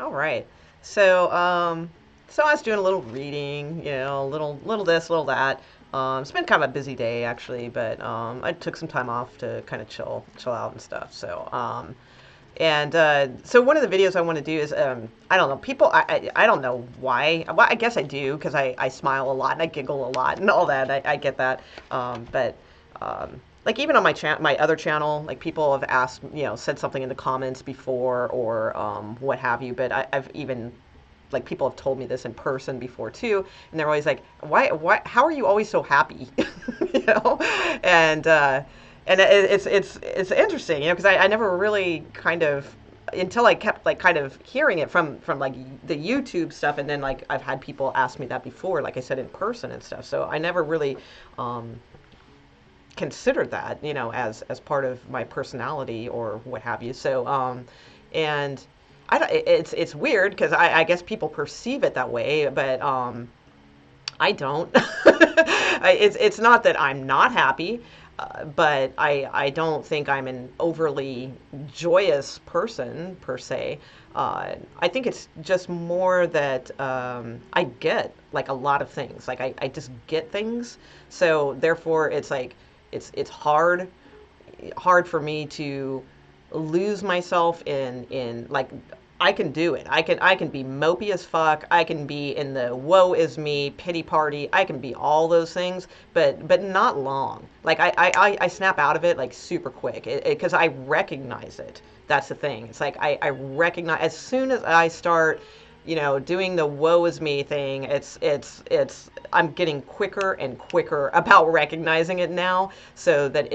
All right. So, so I was doing a little reading, little this, little that. It's been kind of a busy day actually, but I took some time off to kind of chill out and stuff. So one of the videos I want to do is I don't know people I don't know why. Well, I guess I do because I smile a lot and I giggle a lot and all that. I get that. But like even on my other channel, like people have asked, said something in the comments before or what have you. But I've even like people have told me this in person before too, and they're always like, why, how are you always so happy? you know, and uh, and it's interesting, because I never really kind of until I kept like kind of hearing it from like the YouTube stuff, and then like I've had people ask me that before, like I said in person and stuff. So I never really um, considered that, as part of my personality or what have you. And I don't, it's weird because I guess people perceive it that way, but I don't. It's not that I'm not happy, but I don't think I'm an overly joyous person per se. I think it's just more that I get like a lot of things. Like I just get things. So therefore, it's like it's hard for me to lose myself in like I can do it. I can be mopey as fuck. I can be in the woe is me pity party. I can be all those things, but not long. Like I snap out of it like super quick because I recognize it. That's the thing. It's like I recognize as soon as I start, doing the woe is me thing. It's I'm getting quicker and quicker about recognizing it now, so that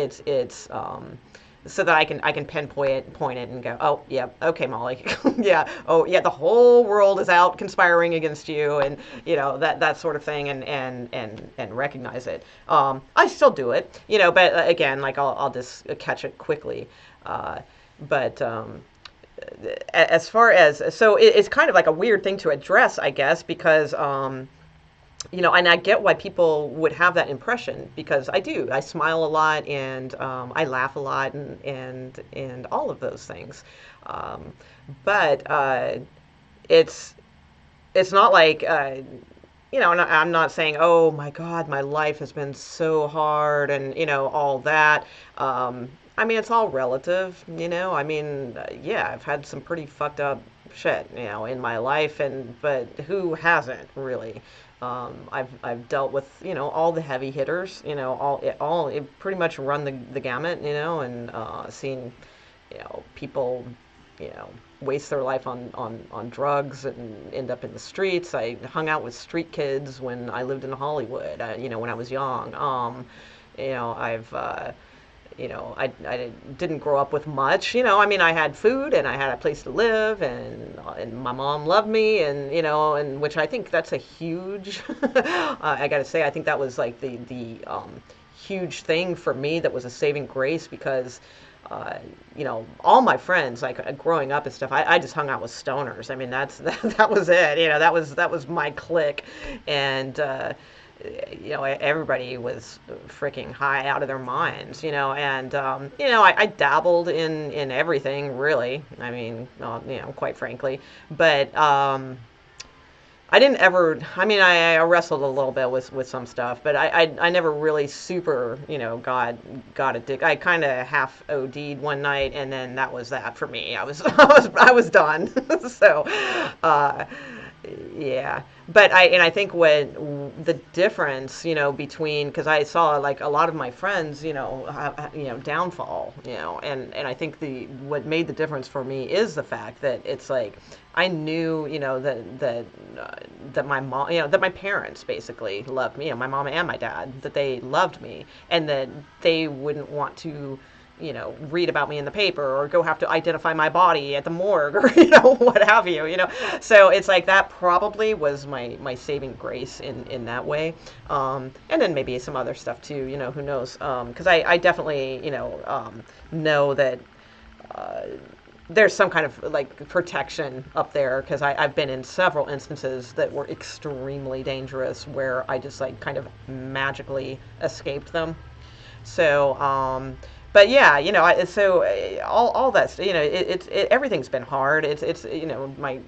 so that I can pinpoint it and go, oh yeah, okay, Molly, yeah, oh yeah, the whole world is out conspiring against you, and that sort of thing, and recognize it. I still do it, but again, like I'll just catch it quickly. Uh, but as far as so it's kind of like a weird thing to address, I guess, because and I get why people would have that impression because I do. I smile a lot and I laugh a lot and all of those things. Um, but it's it's not like and I'm not saying, oh my God, my life has been so hard and all that. I mean, it's all relative. I mean, yeah, I've had some pretty fucked up shit, in my life, but who hasn't really? I've dealt with all the heavy hitters, all it pretty much run the gamut, and seen people waste their life on drugs and end up in the streets. I hung out with street kids when I lived in Hollywood, when I was young. I've I didn't grow up with much. I mean, I had food and I had a place to live, and my mom loved me, and which I think that's a huge. I got to say, I think that was like the huge thing for me that was a saving grace because. All my friends, like growing up and stuff, I just hung out with stoners. I mean, that was it. That was my clique, and everybody was freaking high out of their minds, and I dabbled in everything really. I mean, quite frankly, but I didn't ever. I mean, I wrestled a little bit with some stuff, but I never really super got addicted. I kind of half OD'd one night, and then that was that for me. I was done. so, uh, yeah. But I think when the difference, between because I saw like a lot of my friends, downfall, and I think the what made the difference for me is the fact that it's like I knew, that my mom, that my parents basically loved me, my mom and my dad, that they loved me, and that they wouldn't want to, read about me in the paper or go have to identify my body at the morgue or, what have you. So it's like that probably was my saving grace in that way. And then maybe some other stuff too, who knows? Because I definitely, know that there's some kind of like protection up there because I've been in several instances that were extremely dangerous where I just like kind of magically escaped them. So, but yeah, so all that, everything's been hard. It's my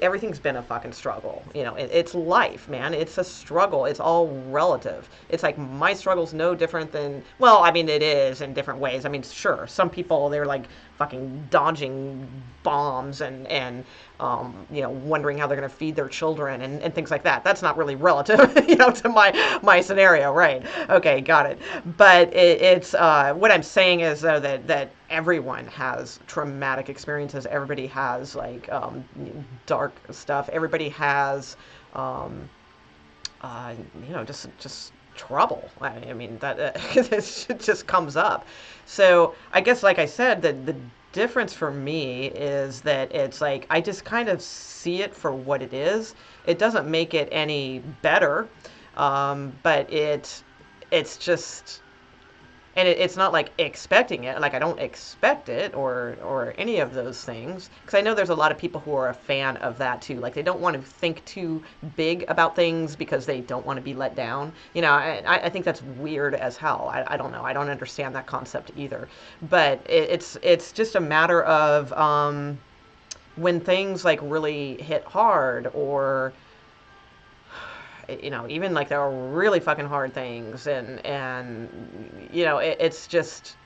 everything's been a fucking struggle. It's life, man. It's a struggle. It's all relative. It's like my struggle's no different than, well, I mean, it is in different ways. I mean, sure, some people, they're like fucking dodging bombs and wondering how they're going to feed their children and things like that. That's not really relative, to my scenario, right? Okay, got it. But it's what I'm saying is, though, that everyone has traumatic experiences. Everybody has like dark stuff. Everybody has just trouble. I mean that it just comes up. So I guess, like I said, the difference for me is that it's like I just kind of see it for what it is. It doesn't make it any better, but it's just, and it's not like expecting it. Like I don't expect it or any of those things, because I know there's a lot of people who are a fan of that too. Like they don't want to think too big about things because they don't want to be let down. I think that's weird as hell. I don't know. I don't understand that concept either. But it's just a matter of when things like really hit hard, or even like there are really fucking hard things, it's just,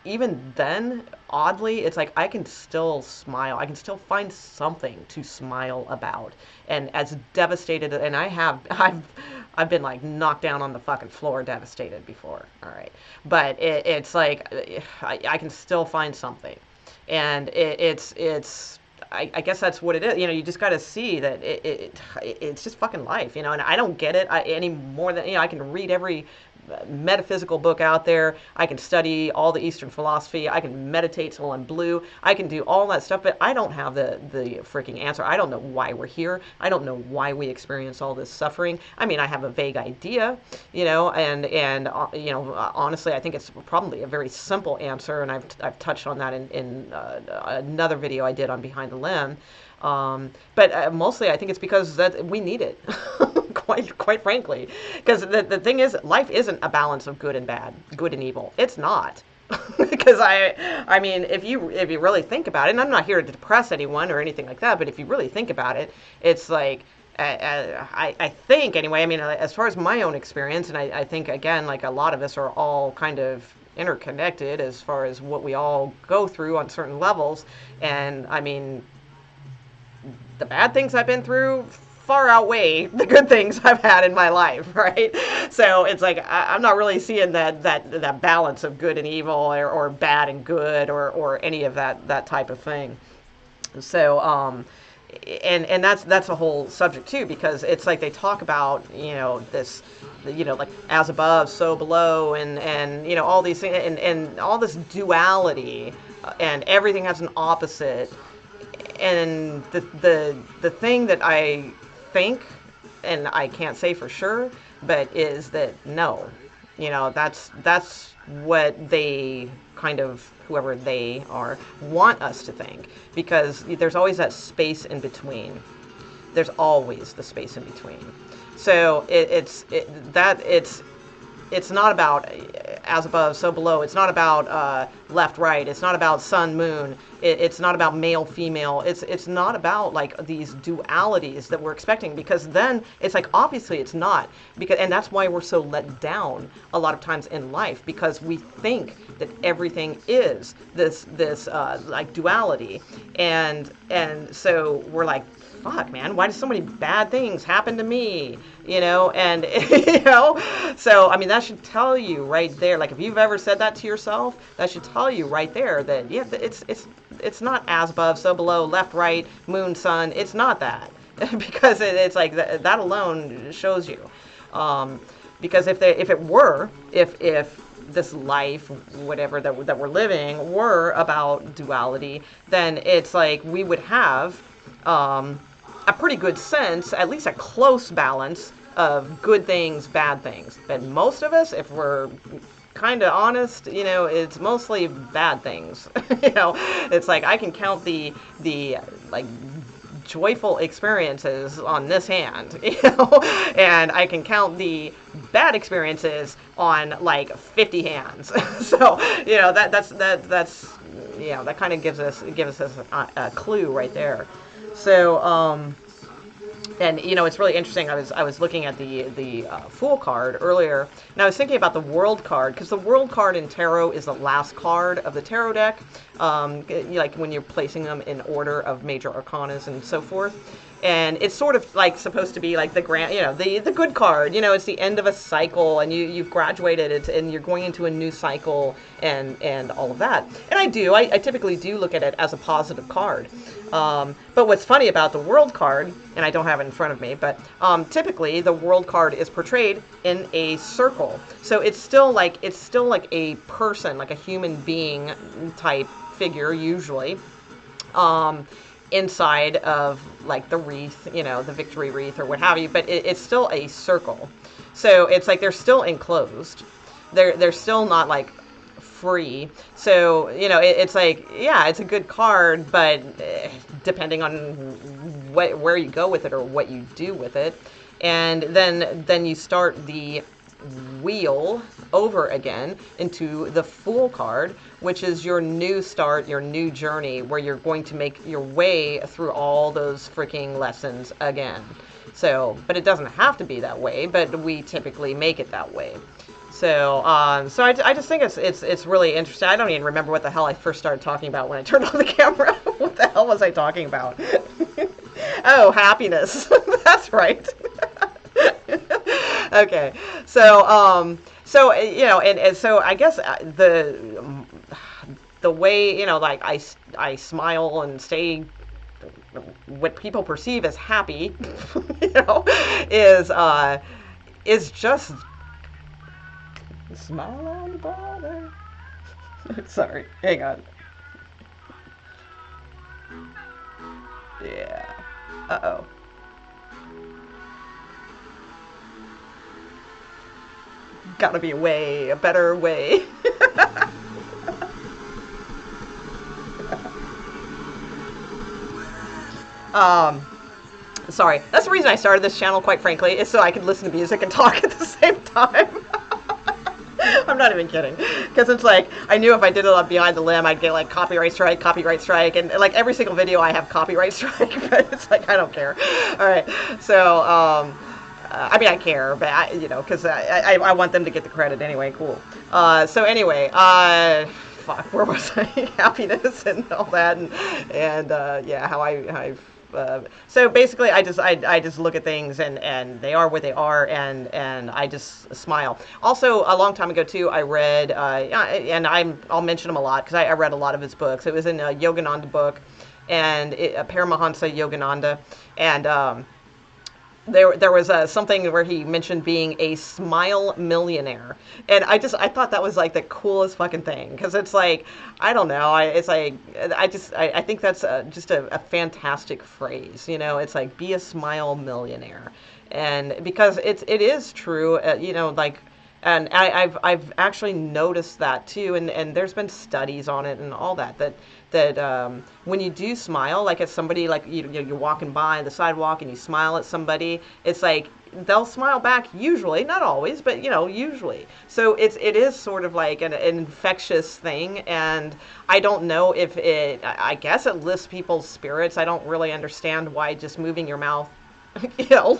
even then, oddly, it's like I can still smile. I can still find something to smile about. And as devastated, and I've been like knocked down on the fucking floor, devastated before. All right, but it's like I can still find something, and it's. I guess that's what it is. You just got to see that it's just fucking life, and I don't get it any more than, I can read every metaphysical book out there. I can study all the Eastern philosophy. I can meditate till I'm blue. I can do all that stuff, but I don't have the freaking answer. I don't know why we're here. I don't know why we experience all this suffering. I mean, I have a vague idea, and honestly, I think it's probably a very simple answer, and I've touched on that in another video I did on Behind the Limb. But mostly I think it's because that we need it, quite frankly. Because the thing is, life isn't a balance of good and bad, good and evil. It's not. Because I mean, if you really think about it, and I'm not here to depress anyone or anything like that, but if you really think about it, it's like, I think anyway, I mean, as far as my own experience, and I think, again, like a lot of us are all kind of interconnected as far as what we all go through on certain levels. And I mean, the bad things I've been through far outweigh the good things I've had in my life, right? So it's like I'm not really seeing that balance of good and evil, or bad and good, or any of that type of thing. So and that's a whole subject too, because it's like they talk about this, like as above so below, and all these things, and all this duality, and everything has an opposite. And the thing that I think, and I can't say for sure, but is that no, that's what they kind of, whoever they are, want us to think, because there's always that space in between. There's always the space in between. So it's not about as above, so below. It's not about left, right. It's not about sun, moon. It's not about male, female. It's not about like these dualities that we're expecting, because then it's like, obviously it's not, and that's why we're so let down a lot of times in life, because we think that everything is this like duality, and so we're like, fuck, man, why do so many bad things happen to me? And so I mean, that should tell you right there, like if you've ever said that to yourself, that should tell you right there that yeah, it's not as above, so below, left, right, moon, sun. It's not that. Because it's like that alone shows you. Because if it were, if this life, whatever that we're living, were about duality, then it's like we would have a pretty good sense, at least a close balance of good things, bad things. But most of us, if we're kind of honest, it's mostly bad things. It's like I can count the like joyful experiences on this hand, and I can count the bad experiences on like 50 hands. So that's that kind of gives us a clue right there. So and it's really interesting. I was looking at the Fool card earlier, and I was thinking about the World card, because the World card in tarot is the last card of the tarot deck, like when you're placing them in order of major arcanas and so forth. And it's sort of like supposed to be like the grand, the good card. It's the end of a cycle, and you've graduated it, and you're going into a new cycle, and all of that. And I typically do look at it as a positive card. But what's funny about the World card, and I don't have it in front of me, but typically the World card is portrayed in a circle. So it's still like a person, like a human being type figure usually. Inside of like the wreath, the victory wreath or what have you, but it's still a circle. So it's like they're still enclosed. They're still not like free. So it's like, yeah, it's a good card, but depending on where you go with it or what you do with it, and then you start the wheel over again into the Fool card, which is your new start, your new journey, where you're going to make your way through all those freaking lessons again. So, but it doesn't have to be that way, but we typically make it that way. So, I just think it's really interesting. I don't even remember what the hell I first started talking about when I turned on the camera. What the hell was I talking about? Oh, happiness. That's right. Okay, and so I guess the way like I smile and stay what people perceive as happy, is just smile on the border. Sorry, hang on. Yeah. Uh-oh. Gotta be a better way. Sorry. That's the reason I started this channel, quite frankly, is so I could listen to music and talk at the same time. I'm not even kidding. Because it's like, I knew if I did it on Behind the Limb, I'd get like copyright strike, and like every single video I have copyright strike, but it's like, I don't care. Alright, so, I mean, I care, but because I want them to get the credit anyway. Cool. So anyway, fuck, where was I? Happiness and all that, and yeah, how I've. So basically, I just look at things, and they are what they are, and I just smile. Also, a long time ago too, I read, and I'll mention him a lot because I read a lot of his books. It was in a Yogananda book, and Paramahansa Yogananda, and there was something where he mentioned being a smile millionaire, and I thought that was like the coolest fucking thing, because it's like, I don't know, I think that's just a fantastic phrase. It's like, be a smile millionaire, and because it is true, like. And I've actually noticed that too, and there's been studies on it and all that when you do smile, like at somebody, like you're walking by the sidewalk and you smile at somebody, it's like they'll smile back usually, not always, but usually. So it is sort of like an infectious thing, and I don't know if I guess it lifts people's spirits. I don't really understand why just moving your mouth,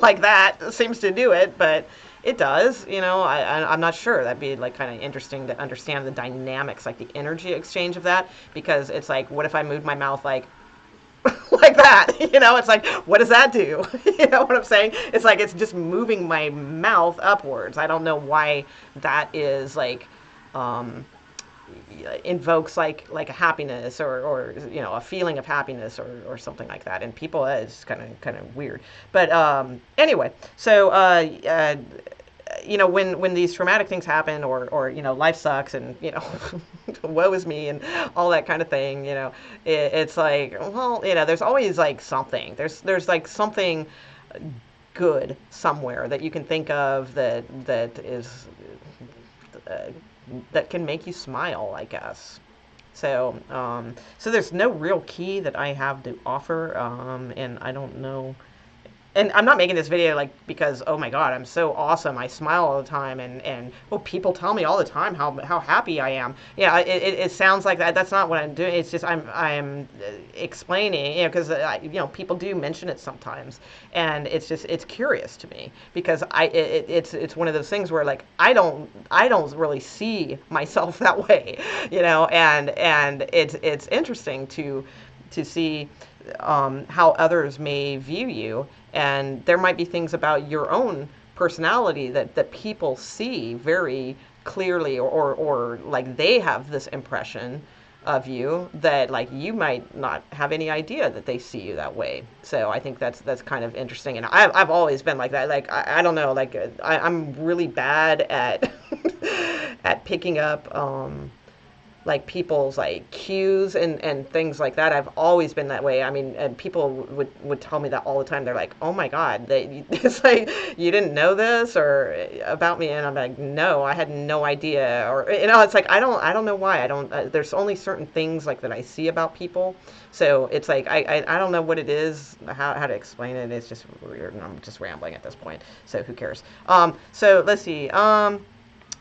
like that seems to do it, but it does. I'm not sure. That'd be like kind of interesting to understand the dynamics, like the energy exchange of that, because it's like, what if I moved my mouth like like that? It's like, what does that do? You know what I'm saying? It's like, it's just moving my mouth upwards. I don't know why that is like invokes like a happiness or a feeling of happiness or something like that, and people, it's kind of weird. But anyway, so when these traumatic things happen, or life sucks, and woe is me and all that kind of thing, it's like, well, there's always like something, there's like something good somewhere that you can think of that is that can make you smile, I guess. So there's no real key that I have to offer, and I don't know. And I'm not making this video like because oh my god, I'm so awesome. I smile all the time, and well, people tell me all the time how happy I am. Yeah, it sounds like that. That's not what I'm doing. It's just I'm explaining, because people do mention it sometimes, and it's curious to me because it's one of those things where like I don't really see myself that way, and it's interesting to see how others may view you. And there might be things about your own personality that people see very clearly, or like they have this impression of you that like you might not have any idea that they see you that way. So I think that's kind of interesting. And I've always been like that. Like I don't know, like I'm really bad at at picking up like people's like cues and things like that. I've always been that way. I mean, and people would tell me that all the time. They're like, "Oh my God, it's like you didn't know this or about me," and I'm like, "No, I had no idea." Or it's like I don't know why I don't. There's only certain things like that I see about people, so it's like I don't know what it is, how to explain it. It's just weird, and I'm just rambling at this point. So who cares? So let's see.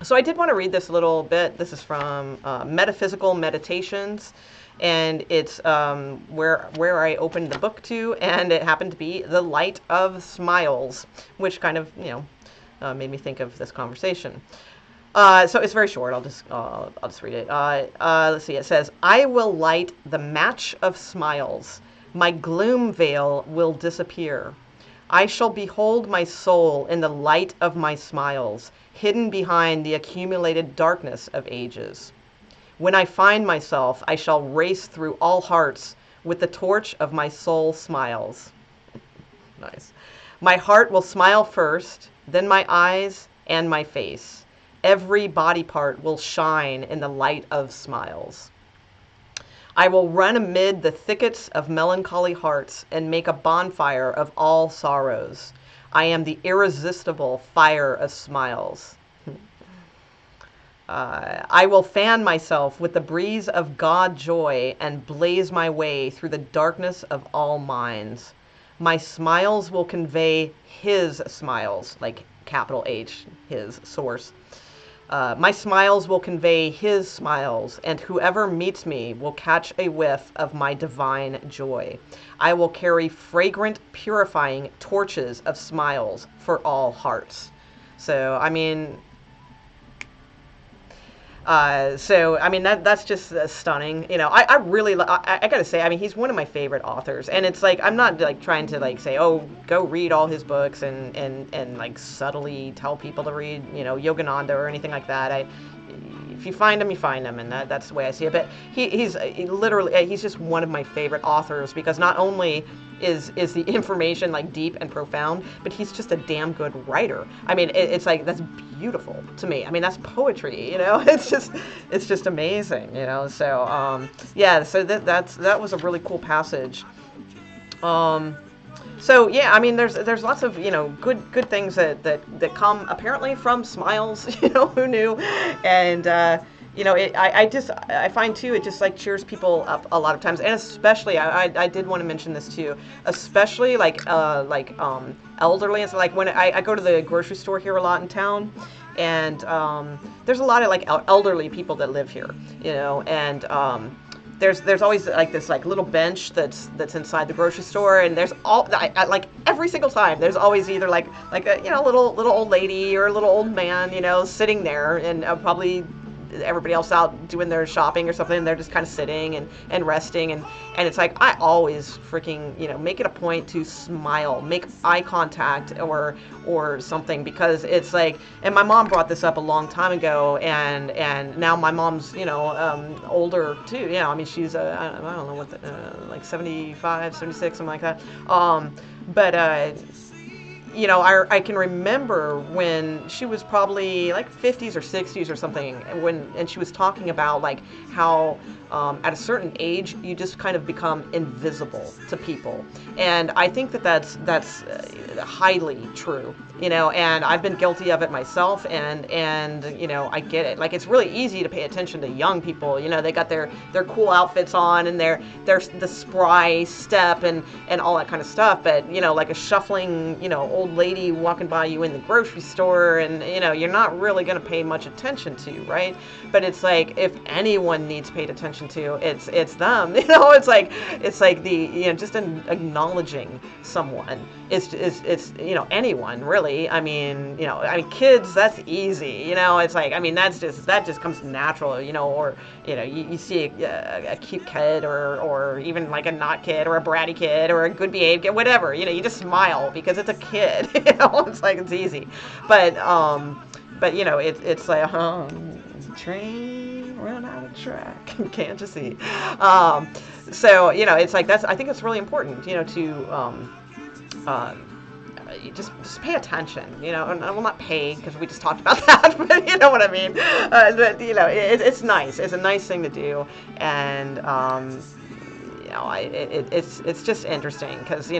So I did want to read this a little bit. This is from Metaphysical Meditations, and it's where I opened the book to, and it happened to be The Light of Smiles, which kind of made me think of this conversation. So it's very short. I'll just read it. Let's see. It says, "I will light the match of smiles. My gloom veil will disappear. I shall behold my soul in the light of my smiles, hidden behind the accumulated darkness of ages. When I find myself, I shall race through all hearts with the torch of my soul smiles." Nice. "My heart will smile first, then my eyes and my face. Every body part will shine in the light of smiles. I will run amid the thickets of melancholy hearts and make a bonfire of all sorrows. I am the irresistible fire of smiles. I will fan myself with the breeze of God joy and blaze my way through the darkness of all minds. My smiles will convey His smiles," like capital H, His source. "My smiles will convey His smiles, and whoever meets me will catch a whiff of my divine joy. I will carry fragrant, purifying torches of smiles for all hearts." So, I mean, that's just stunning. I really, I gotta say, I mean, he's one of my favorite authors, and it's like I'm not like trying to like say, oh, go read all his books and like subtly tell people to read, Yogananda or anything like that. If you find him, you find him, and that's the way I see it. But he's literally he's just one of my favorite authors because not only is the information like deep and profound, but he's just a damn good writer. I mean, it's like that's beautiful to me. I mean, that's poetry, It's just amazing, So yeah, so that was a really cool passage. So yeah, I mean, there's lots of good things that come apparently from smiles. Who knew? And I find too it just like cheers people up a lot of times, and especially I did want to mention this too, especially like elderly and so like when I go to the grocery store here a lot in town. And there's a lot of like elderly people that live here, and there's always like this like little bench that's inside the grocery store, and there's like every single time there's always either like a little old lady or a little old man sitting there, and probably everybody else out doing their shopping or something, and they're just kind of sitting and resting, and it's like I always freaking make it a point to smile, make eye contact or something, because it's like, and my mom brought this up a long time ago, and now my mom's older too. I mean, she's I don't know what like 75, 76, something like that. But I can remember when she was probably like 50s or 60s or something, and she was talking about like how at a certain age you just kind of become invisible to people, and I think that that's highly true. And I've been guilty of it myself, and I get it. Like, it's really easy to pay attention to young people. They got their cool outfits on, and their the spry step and all that kind of stuff. But like a shuffling old lady walking by you in the grocery store, and you're not really going to pay much attention to, right? But it's like, if anyone needs paid attention to, it's them. It's like the just acknowledging someone. It's anyone really. I mean, kids, that's easy. It's like, I mean, that just comes natural. Or you see a cute kid, or even like a not kid, or a bratty kid, or a good behaved kid, whatever. You just smile because it's a kid. It's like, it's easy. But it's like, train run out of track. Can't you see? So it's like, I think it's really important. You just pay attention, and well, not pay, because we just talked about that, but you know what I mean. But it's nice. It's a nice thing to do, and it's just interesting, because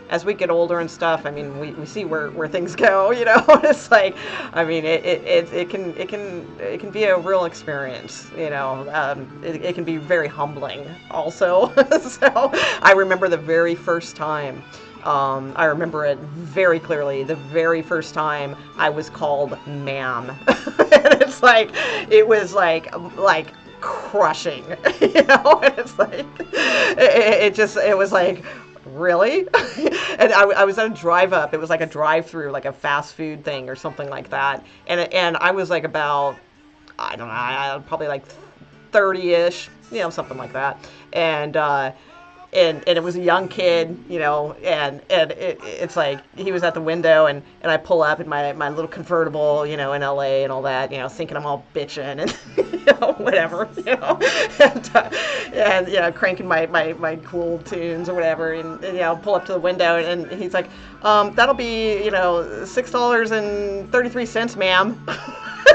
as we get older and stuff, I mean, we see where things go. It's like, I mean, it can be a real experience. It can be very humbling also. So I remember the very first time. I remember it very clearly. The very first time I was called ma'am. And it was like crushing, and it's like, it was like, really? And I was at a drive up. It was like a drive through, like a fast food thing or something like that. And I was like about, I don't know, probably like 30-ish, something like that. And it was a young kid, and it's like, he was at the window, and I pull up in my little convertible, in LA and all that, thinking I'm all bitching and whatever, and cranking my cool tunes or whatever, and pull up to the window, and he's like, that'll be $6.33, ma'am.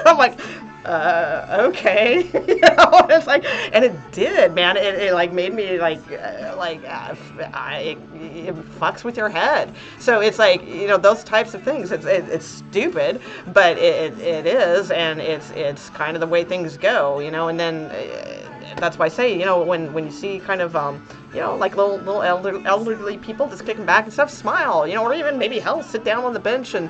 I'm like, okay. It's like, and it did, man. It like made me like it fucks with your head. So it's like, those types of things. It's stupid, but it is, and it's kind of the way things go, and then that's why I say, when you see kind of like little elderly people just kicking back and stuff, smile, or even maybe hell, sit down on the bench and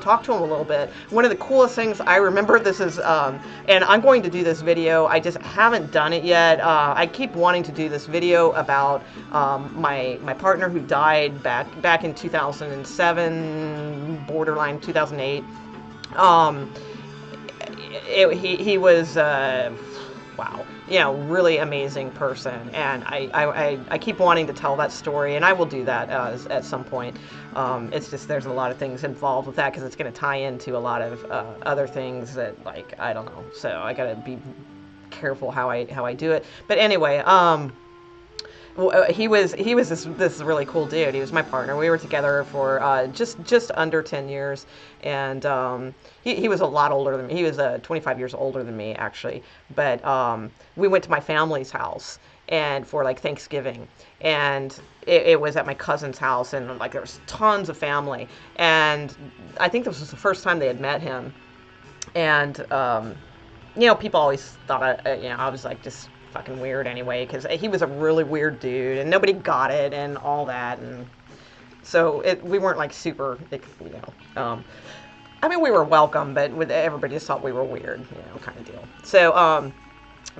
talk to them a little bit. One of the coolest things I remember, this is, and I'm going to do this video, I just haven't done it yet. I keep wanting to do this video about my partner who died back in 2007, borderline 2008. He was, wow. Really amazing person, and I keep wanting to tell that story, and I will do that at some point. It's just, there's a lot of things involved with that, because it's going to tie into a lot of other things that, like, I don't know. So I got to be careful how I do it. But anyway, he was this really cool dude. He was my partner. We were together for just under 10 years, and he was a lot older than me. He was 25 years older than me, actually. But we went to my family's house and for like Thanksgiving, and it was at my cousin's house, and like there was tons of family, and I think this was the first time they had met him, and people always thought I was like just fucking weird anyway, because he was a really weird dude, and nobody got it, and all that, and so we weren't like super, I mean, we were welcome, but everybody just thought we were weird, kind of deal. So,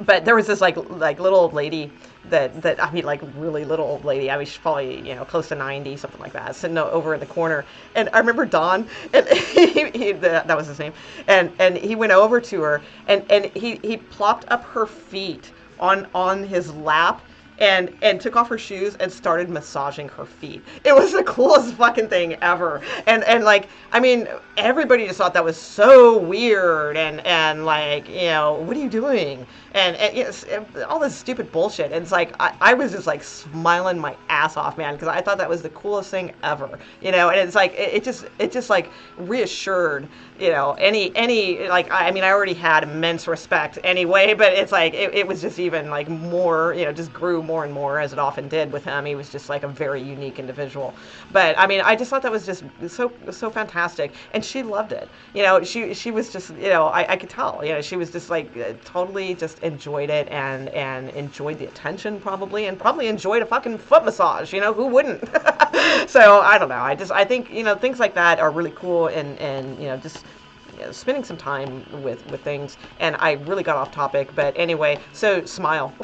but there was this like little old lady that I mean, like really little old lady. I mean, she's probably close to 90, something like that, sitting over in the corner. And I remember Don, and that was his name. And he went over to her, and he plopped up her feet on his lap, and took off her shoes and started massaging her feet. It was the coolest fucking thing ever. And like, I mean, everybody just thought that was so weird, and like, what are you doing? and it's all this stupid bullshit. And it's like I was just like smiling my ass off, man, because I thought that was the coolest thing ever, you know. And it's like it just like reassured, you know, any like I mean I already had immense respect anyway, but it's like it was just even like more, you know, just grew more and more as it often did with him. He was just like a very unique individual. But I mean, I just thought that was just so fantastic, and she loved it. You know, she was just, you know, I could tell, you know, she was just like totally just enjoyed it, and enjoyed the attention probably, and probably enjoyed a fucking foot massage. You know, who wouldn't? So I don't know. I think, you know, things like that are really cool, and you know, just, you know, spending some time with things. And I really got off topic, but anyway, so smile.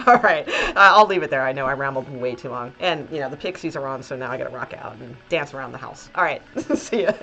All right, I'll leave it there. I know I rambled way too long, and you know the Pixies are on, so now I gotta rock out and dance around the house. All right, see ya.